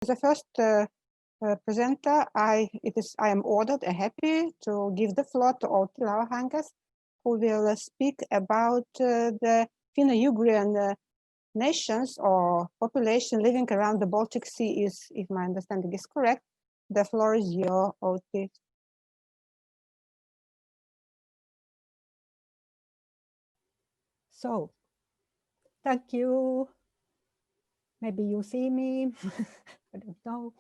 As the first presenter, I am honored and happy to give the floor to Outi Lauhakangas, who will speak about the Finno-ugric nations or population living around the Baltic Sea. If my understanding is correct. The floor is yours, Outi. So, thank you. Maybe you see me, I don't know.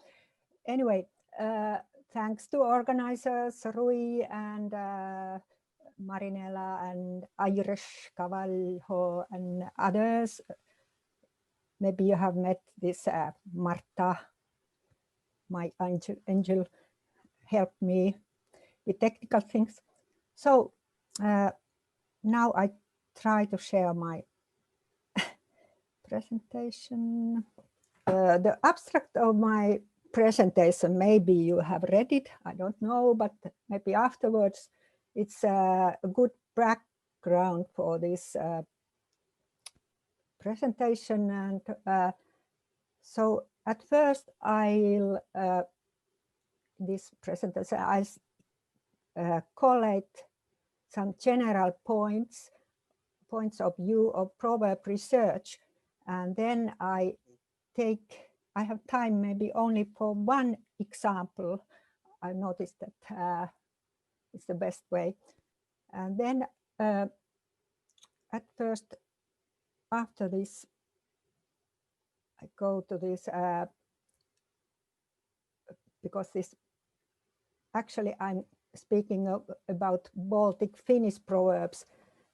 Anyway, thanks to organizers, Rui and Marinella and Irish Cavalho and others. Maybe you have met this Marta, my angel, helped me with technical things. So now I try to share my presentation. The abstract of my presentation, maybe you have read it, I don't know, but maybe afterwards. It's a good background for this presentation. And so at first I'll, this presentation, I'll collect some general points of view of proverb research. And then I have time maybe only for one example. I noticed that it's the best way. And then at first, after this, I go to this, because this, actually I'm speaking about Baltic Finnish proverbs,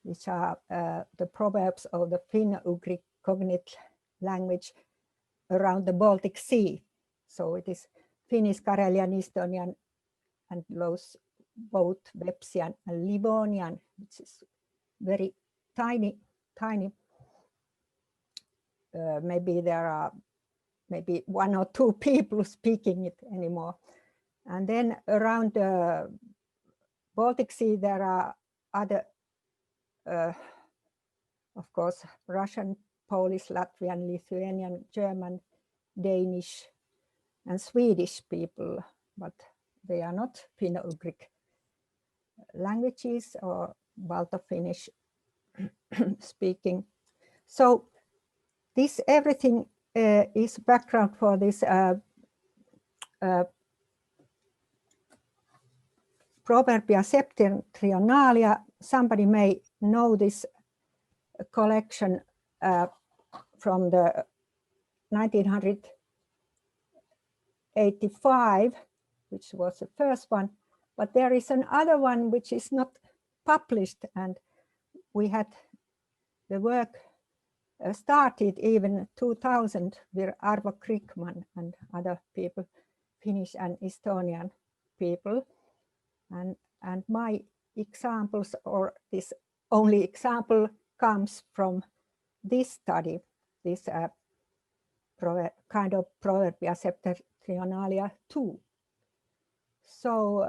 which are the proverbs of the Finno-ugric cognate language around the Baltic Sea. So it is Finnish, Karelian, Estonian, and those both Websian and Livonian, which is very tiny. Maybe there are maybe 1 or 2 people speaking it anymore. And then around the Baltic Sea, there are other, of course, Russian, Polish, Latvian, Lithuanian, German, Danish, and Swedish people, but they are not Finno-ugric languages or Baltic-Finnish speaking. So this everything is background for this Proverbia Septentrionalia. Somebody may know this collection from the 1985, which was the first one, but there is another one which is not published, and we had the work started even 2000 with Arvo Krikmann and other people, Finnish and Estonian people, and my examples, or this only example, comes from this study, this kind of Proverbia Septentrionalia 2. So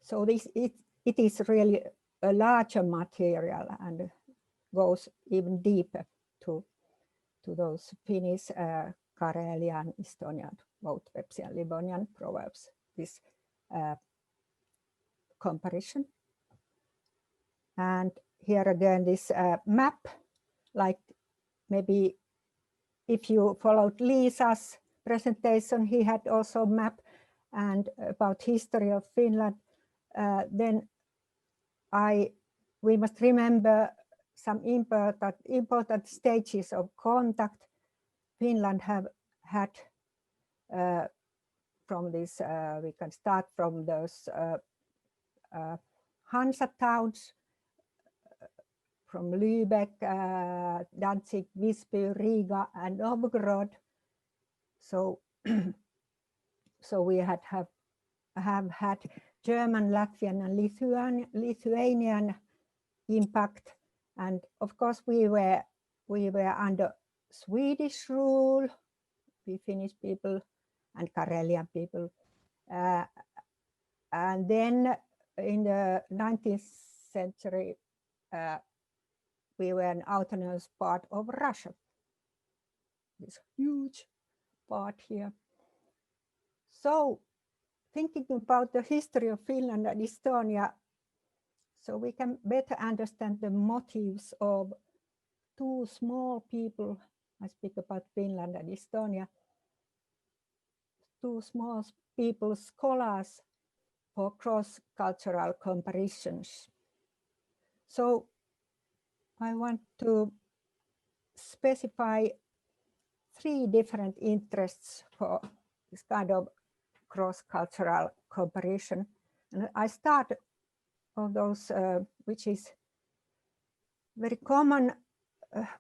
so this it is really a larger material and goes even deeper to those Finnish, Karelian, Estonian, both Websian, Livonian proverbs. This comparison. And here again, this map, like maybe if you followed Lisa's presentation, he had also a map and about history of Finland. Then we must remember some important stages of contact Finland have had from this. We can start from those Hansa towns, from Lübeck, Danzig, Visby, Riga, and Novgorod. So, so we have had German, Latvian, and Lithuanian impact, and of course we were under Swedish rule, we Finnish people and Karelian people, and then in the 19th century we were an autonomous part of Russia. This huge part here. So thinking about the history of Finland and Estonia, so we can better understand the motives of two small people. I speak about Finland and Estonia. Two small people, scholars for cross-cultural comparisons. So I want to specify 3 different interests for this kind of cross-cultural comparison. And I start of those which is very common.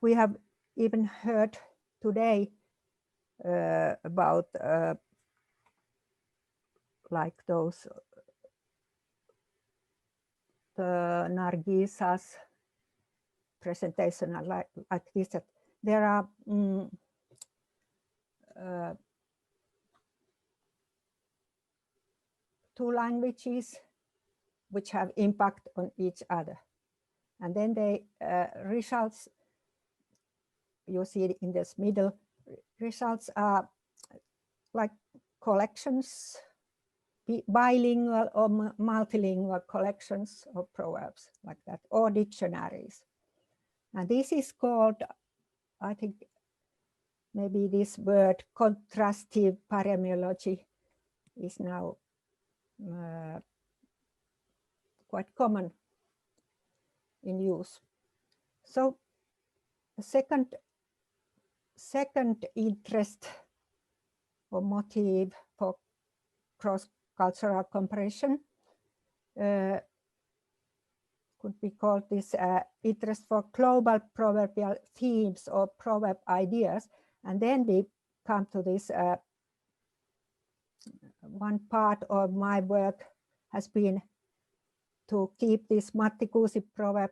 We have even heard today about like those the Nargisa's presentation like this, that there are two languages which have impact on each other. And then the results, you see it in this middle, results are like collections, bilingual or multilingual collections of proverbs like that, or dictionaries. And this is called, I think, maybe this word contrastive paremiology is now quite common in use. So the second interest or motive for cross-cultural comparison could be called this interest for global proverbial themes or proverb ideas. And then we come to this one part of my work has been to keep this Matti Kuusi proverb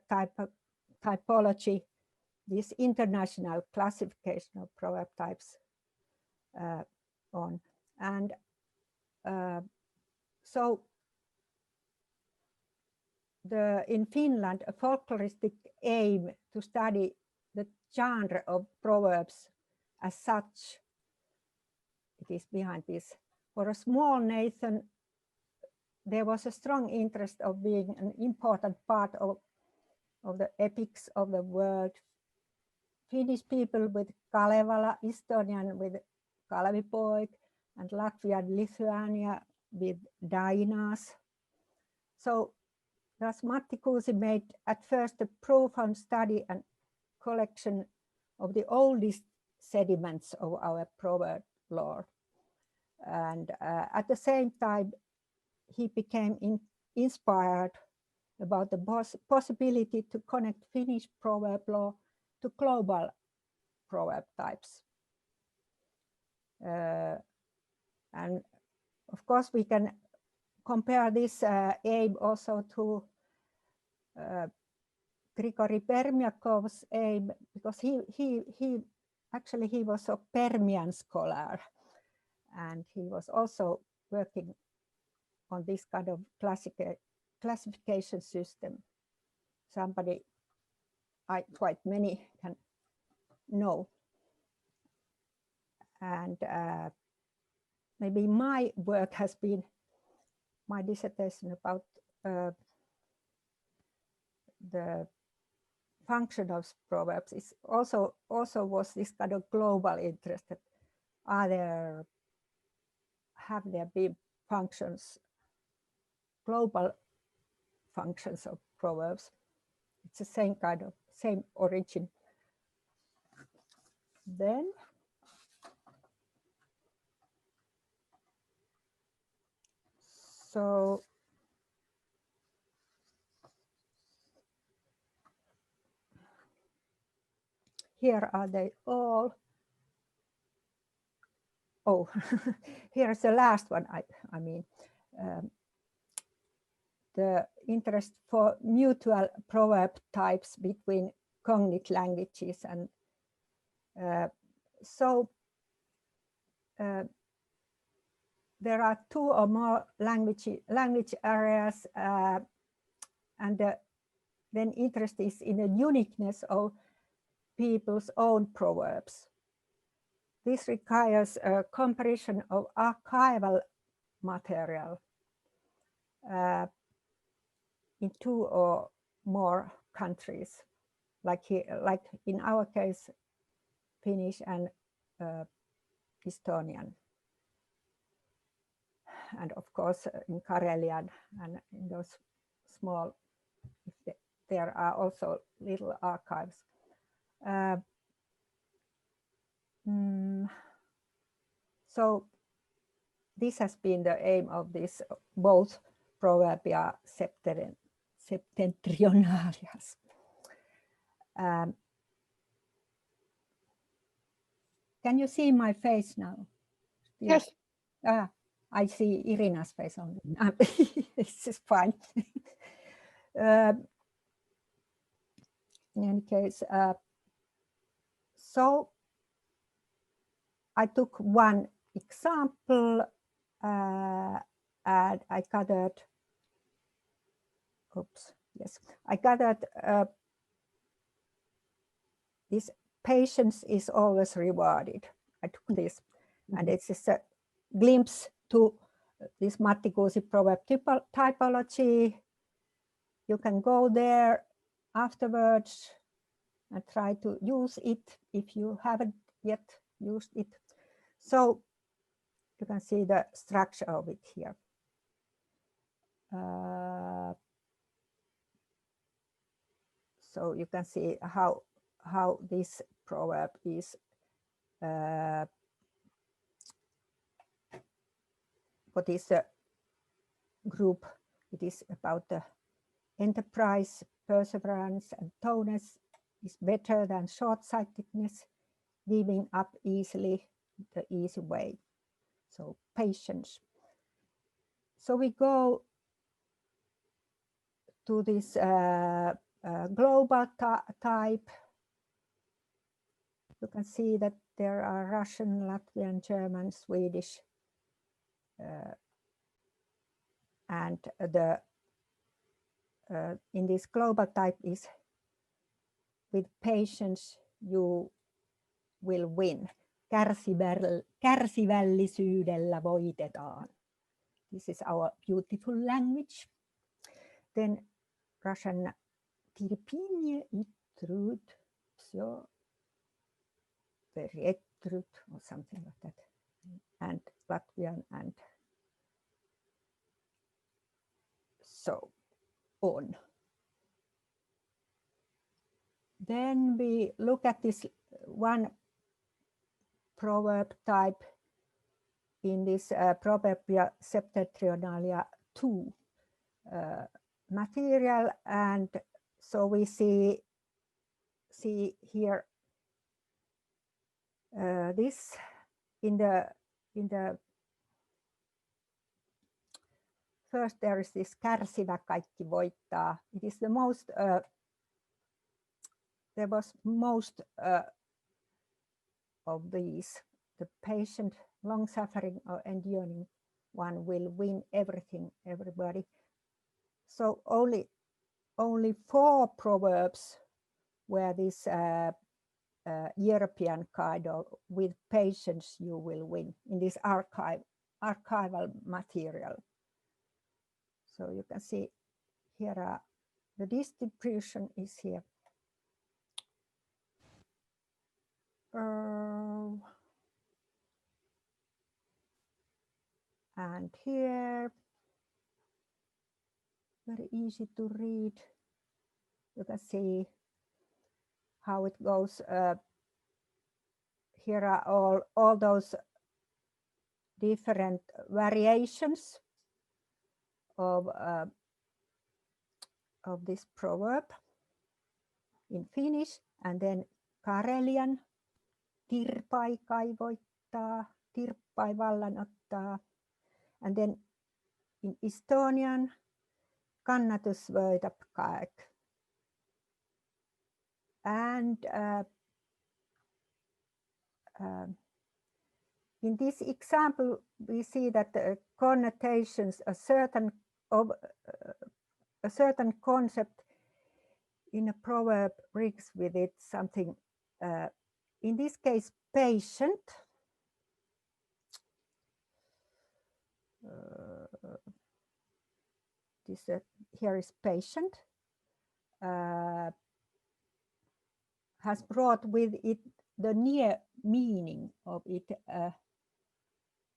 typology, this international classification of proverb types on. And so in Finland, a folkloristic aim to study the genre of proverbs as such, it is behind this. For a small nation, there was a strong interest of being an important part of the epics of the world. Finnish people with Kalevala, Estonian with Kalevipoik, and Latvia and Lithuania with Dainas. So thus Matti Kuusi made at first a profound study and collection of the oldest sediments of our proverb lore. And at the same time, he became inspired about the possibility to connect Finnish proverb lore to global proverb types. And of course, we can compare this aim also to Grigori Permyakov's aim, because he actually was a Permian scholar, and he was also working on this kind of classification system. Somebody quite many can know. And maybe my work has been, my dissertation about the function of proverbs is also was this kind of global interest. That have there been functions, global functions of proverbs? It's the same kind of, same origin. Then so here are they all. Oh, here's the last one. I mean, the interest for mutual proverb types between cognate languages. And so there are 2 or more language areas, and then interest is in the uniqueness of people's own proverbs. This requires a comparison of archival material in 2 or more countries, like in our case, Finnish and Estonian, and of course in Karelian and in those small, there are also little archives. So this has been the aim of this, both Proverbia Septentrionalias. Can you see my face now? Yes. I see Irina's face only. This is fine. In any case, so I took one example and I gathered, I gathered this patience is always rewarded. I took this, and it's just a glimpse to this Matti Kuusi proverb typology. You can go there afterwards and try to use it if you haven't yet used it. So you can see the structure of it here. So you can see how this proverb is what is the group. It is about the enterprise, perseverance, and thoroughness is better than short-sightedness, giving up easily the easy way. So patience. So we go to this global type. You can see that there are Russian, Latvian, German, Swedish, and the in this global type is with patience you will win. Kärsivällisyydellä voitetaan. This is our beautiful language. Then Russian terpение и труд, все перетрут, or something like that. And Latvian and so on. Then we look at this one proverb type in this Proverbia Septentrionalia 2 material, and so we see here this in the first there is this kärsivä kaikki voittaa. It is the most there was most of these. The patient, long-suffering or enduring one will win everything, everybody. So only 4 proverbs where this European kind of with patience you will win in this archival material. So you can see here the distribution is here. And here, very easy to read. You can see how it goes. Here are all those different variations of this proverb in Finnish, and then Karelian, tirpai kaivoittaa, tirpai vallan ottaa, and then in Estonian, kannatus võidab kaeg. And in this example, we see that the connotations, a certain concept in a proverb brings with it something, in this case, patient. Here is patient. Has brought with it the near meaning of it,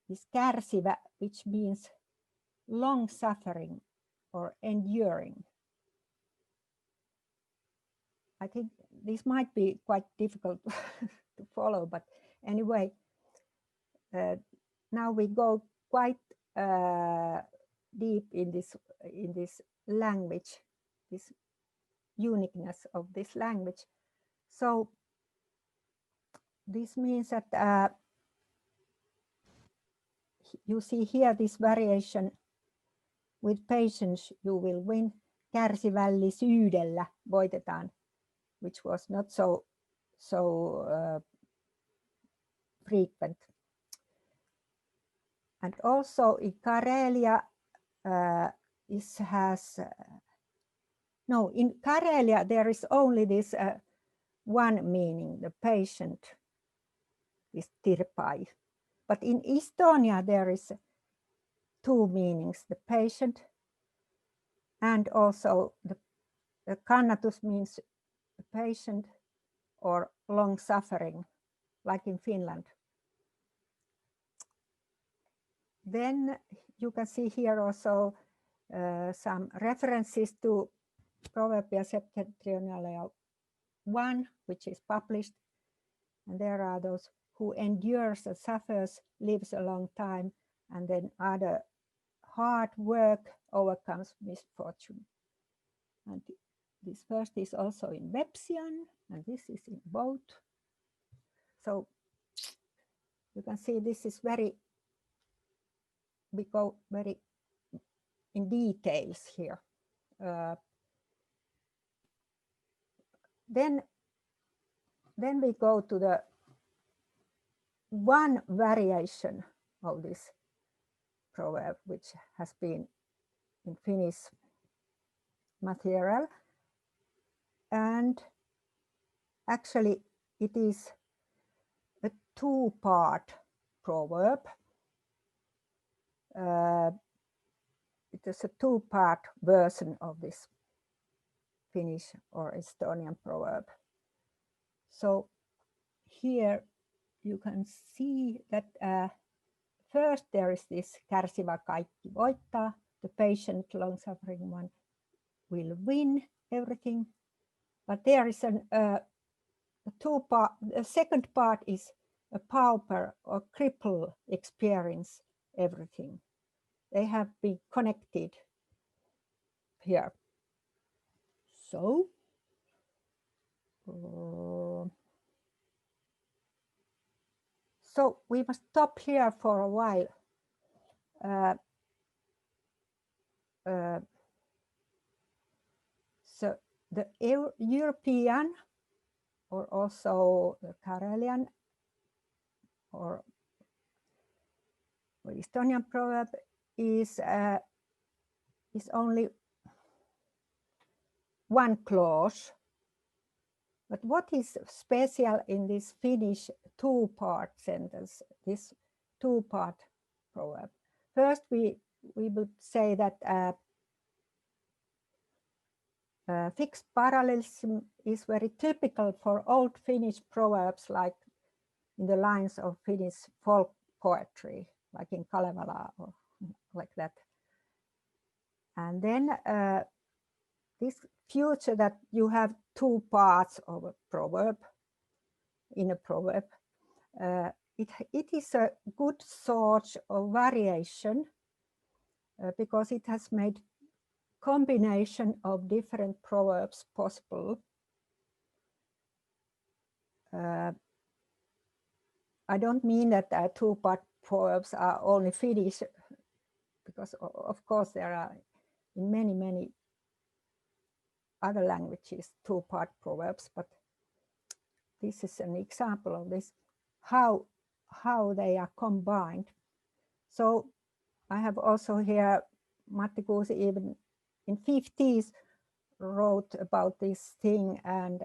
is kärsivä, which means long suffering or enduring. I think this might be quite difficult to follow, but anyway, now we go quite deep in this language, this uniqueness of this language. So this means that you see here this variation: with patience you will win, kärsivällisyydellä voitetaan, which was not so frequent. And also in Karelia, in Karelia there is only this one meaning, the patient, this tirpai. But in Estonia there is two meanings, the patient and also the kannatus means the patient or long suffering, like in Finland. Then you can see here also some references to Proverbia Septentrionalia 1, which is published. And there are those who endures and suffers, lives a long time, and then other hard work overcomes misfortune. And this first is also in Websian, and this is in both. So you can see this is we go very in details here. Then we go to the one variation of this proverb, which has been in Finnish material. And actually it is a two-part proverb. It is a two-part version of this Finnish or Estonian proverb. So here you can see that first there is this kärsivä kaikki voittaa, the patient long-suffering one will win everything. But there is a two-part, the second part is a pauper or cripple experience everything. They have been connected here. So we must stop here for a while. So the European, or also the Karelian or Estonian proverb is only one clause. But what is special in this Finnish two-part sentence, this two-part proverb? First, we would say that fixed parallelism is very typical for old Finnish proverbs, like in the lines of Finnish folk poetry, like in Kalevala or like that. And then this future that you have two parts of a proverb, in a proverb, it is a good source of variation because it has made combination of different proverbs possible. I don't mean that two-part proverbs are only Finnish, because of course there are in many other languages two-part proverbs, but this is an example of this, how they are combined. So I have also here Matti Kuusi even in 50s wrote about this thing, and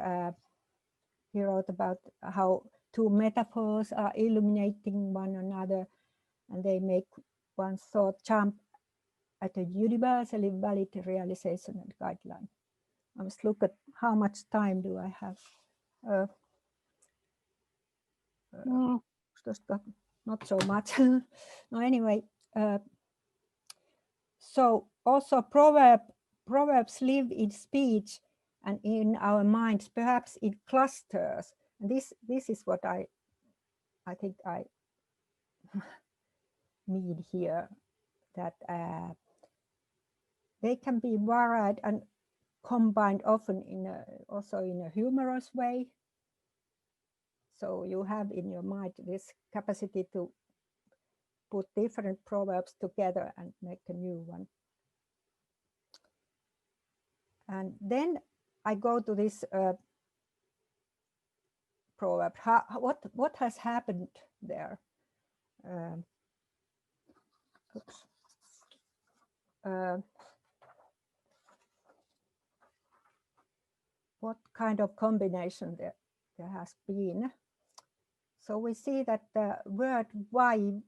he wrote about how two metaphors are illuminating one another, and they make one's thought jump at a universally valid realization and guideline. I must look at how much time do I have. Not so much. No, anyway. So also proverbs live in speech and in our minds, perhaps in clusters. And this is what I think I mean here, that they can be varied and combined often also in a humorous way. So you have in your mind this capacity to put different proverbs together and make a new one. And then I go to this proverb. What has happened there? What kind of combination there has been? So we see that the word vaivainen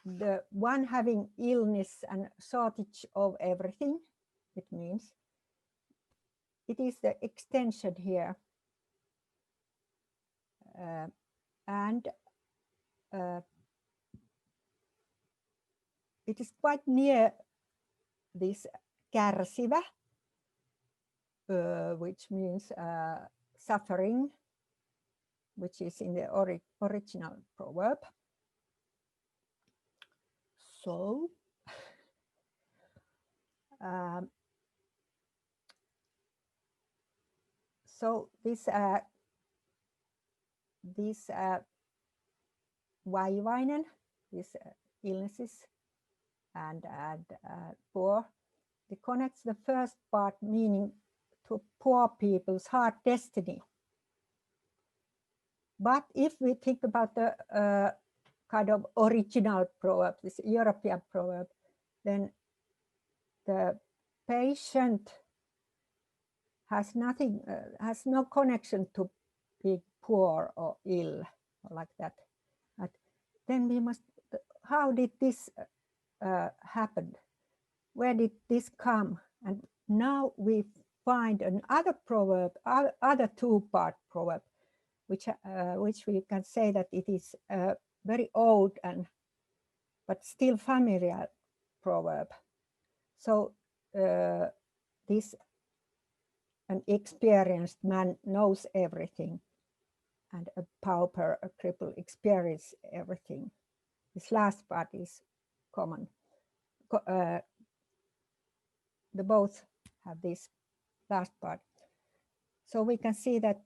the one having illness and shortage of everything, it means. It is the extension here. And it is quite near this kärsivä, which means suffering, which is in the original proverb. So, this vaivainen, these illnesses and poor, it connects the first part, meaning to poor people's hard destiny. But if we think about the kind of original proverb, this European proverb, then the patient has nothing, has no connection to being poor or ill or like that. But then we must, how did this happen? Where did this come? And now we find another proverb, other two-part proverb, which we can say that it is a very old but still familiar proverb. So this an experienced man knows everything, and a pauper, a cripple, experience everything. This last part is common. The both have this last part. So we can see that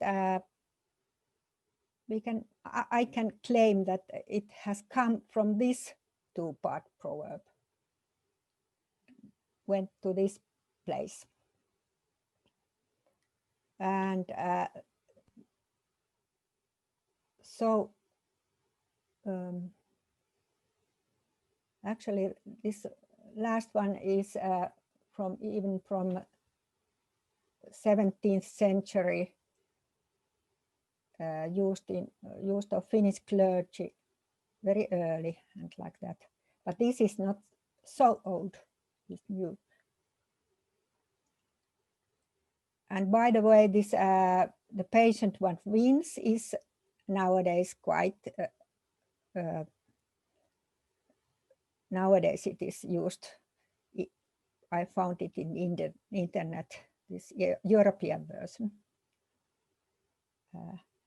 I can claim that it has come from this two-part proverb, went to this place. And actually this last one is from 17th century, used of Finnish clergy very early and like that. But this is not so old, it's new. And by the way, this the patient one wins is nowadays quite nowadays it is used. I found it in the internet, this European version.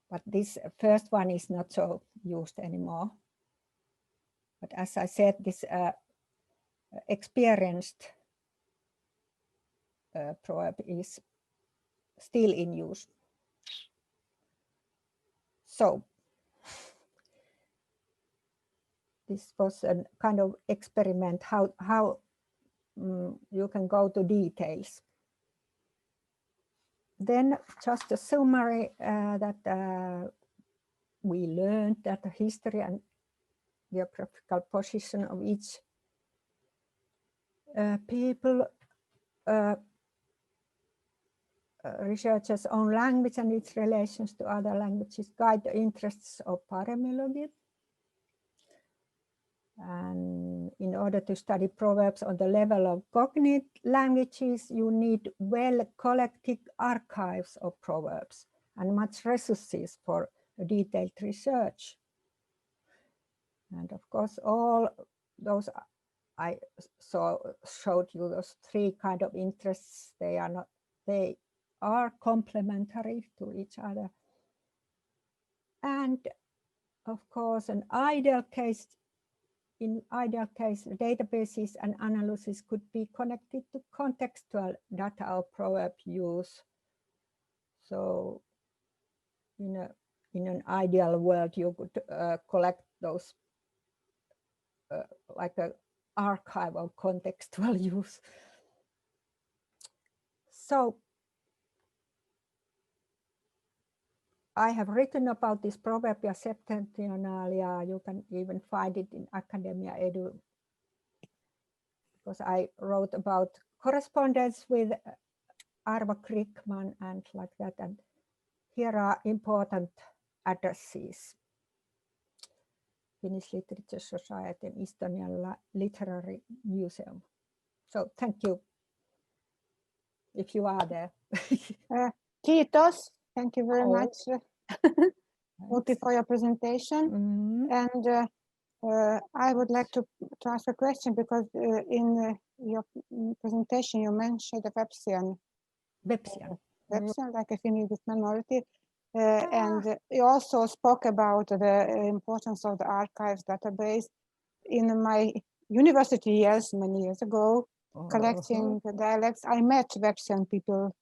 But this first one is not so used anymore. But as I said, this experienced proverb is still in use. So this was a kind of experiment how you can go to details. then just a summary that we learned that the history and geographical position of each people researchers' own language and its relations to other languages guide the interests of paremiology. And in order to study proverbs on the level of cognate languages, you need well-collected archives of proverbs and much resources for detailed research. And of course, all those I showed you, those three kind of interests, they are complementary to each other. And of course, in ideal case, databases and analysis could be connected to contextual data of proverb use. So in an ideal world, you could collect those like an archive of contextual use. So I have written about this Proverbia Septentrionalia. You can even find it in Academia Edu, because I wrote about correspondence with Arvo Krikmann and like that. And here are important addresses: Finnish Literature Society and Estonian Literary Museum. So thank you, if you are there. Kiitos. Thank you very much, Outi, for your presentation. And I would like to ask a question, because in your presentation you mentioned the Websian, like a Finnish minority. And you also spoke about the importance of the archives database. In my university years, many years ago, collecting the dialects, I met Websian people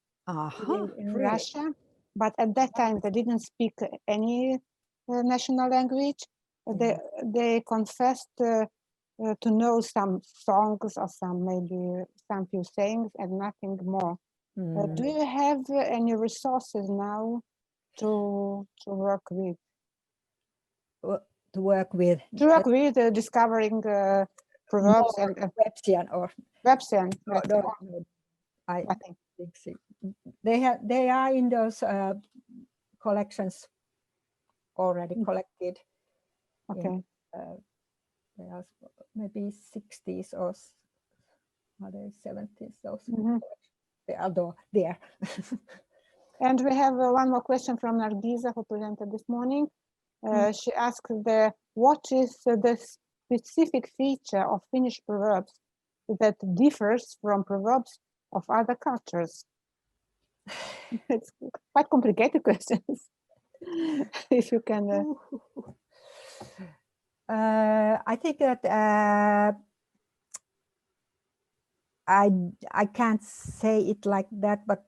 in Russia. But at that time, they didn't speak any national language. They confessed to know some songs or maybe some few sayings and nothing more. Do you have any resources now to work with? Discovering proverbs and Websian or Websian. I think so. They are in those collections already collected. Okay. They are maybe 60s or are they 70s? Those they are there. And we have one more question from Nargiza, who presented this morning. She asked what is the specific feature of Finnish proverbs that differs from proverbs of other cultures? It's quite complicated questions. If you can. I think that I can't say it like that, but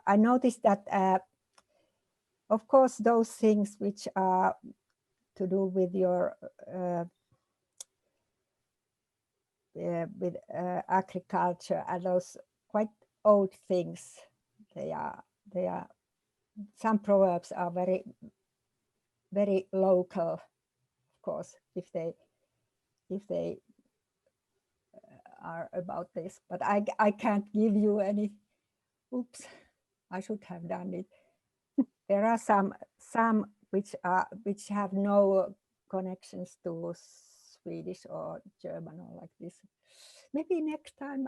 I noticed that of course those things which are to do with your with agriculture and those quite old things, they are some proverbs are very local, of course, if they are about this, but I can't give you any. Oops, I should have done it. There are some which have no connections to Swedish or German or like this. Maybe next time.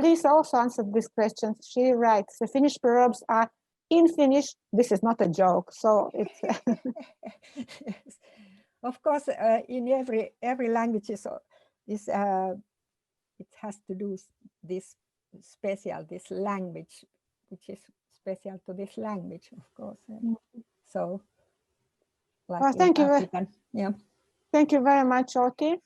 Lisa also answered this question. She writes, the Finnish proverbs are in Finnish. This is not a joke. So it's yes. Of course, in every language is this. It has to do this language, which is special to this language, of course. So, like well, thank you. Yeah. Thank you very much, Outi.